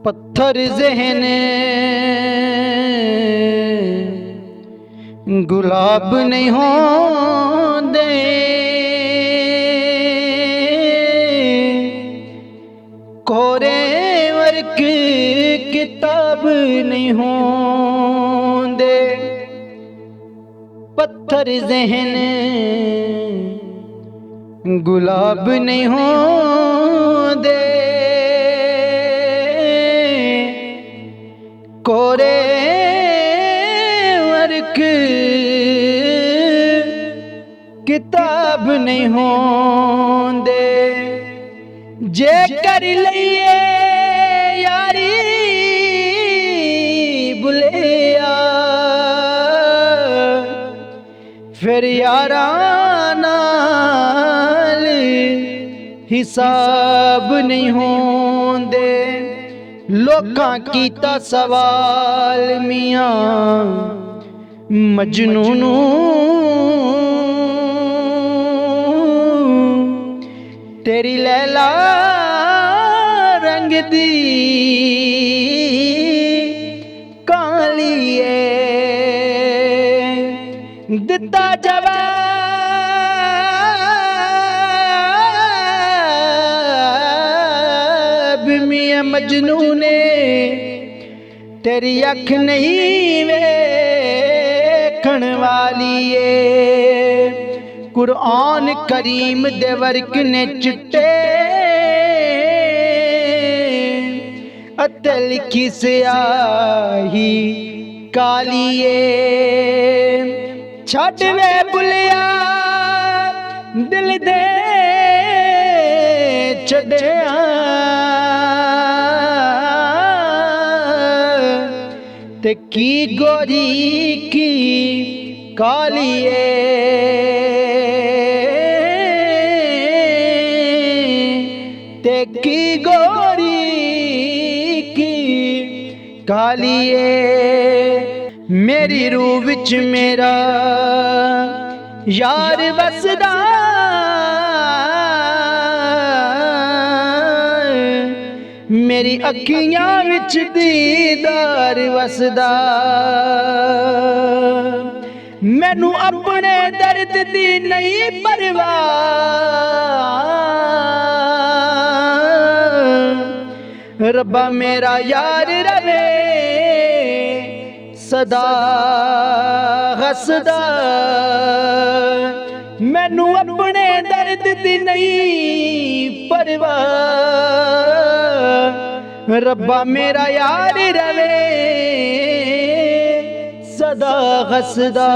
पत्थर ज़हन गुलाब नहीं होंदे, कोरे वर्क किताब नहीं होंदे। पत्थर ज़हन गुलाब नहीं होंदे, कोरे वर्क किताब नहीं होंदे। जे कर लइए यारी बुलिया, फिर यारा नाल हिसाब नहीं होंदे। लोकां कीता सवाल मियां मजनू नू, तेरी लैला रंग दी कालिए। दिता जवाब मियां मजनू ने, तेरी अख नहीं वेखण वाली है। कुरान करीम दे वर्क ने चिट्टे अते लिखी स्याही कालिए। छड़ वे बुलिया दिल दे छड़िया, ते की गोरी की कालिए। ते की गोरी की कालिए। मेरी रूह विच मेरा यार वसदा, मेरी अखियां विच दीदार वसदा। मैनू अपने दर्द दी नहीं परवाह, रब्बा मेरा यार रवे सदा हसदा। मैनू अपने दर्द दी नहीं परवाह, रब्बा मेरा यार रवे सदा हसदा।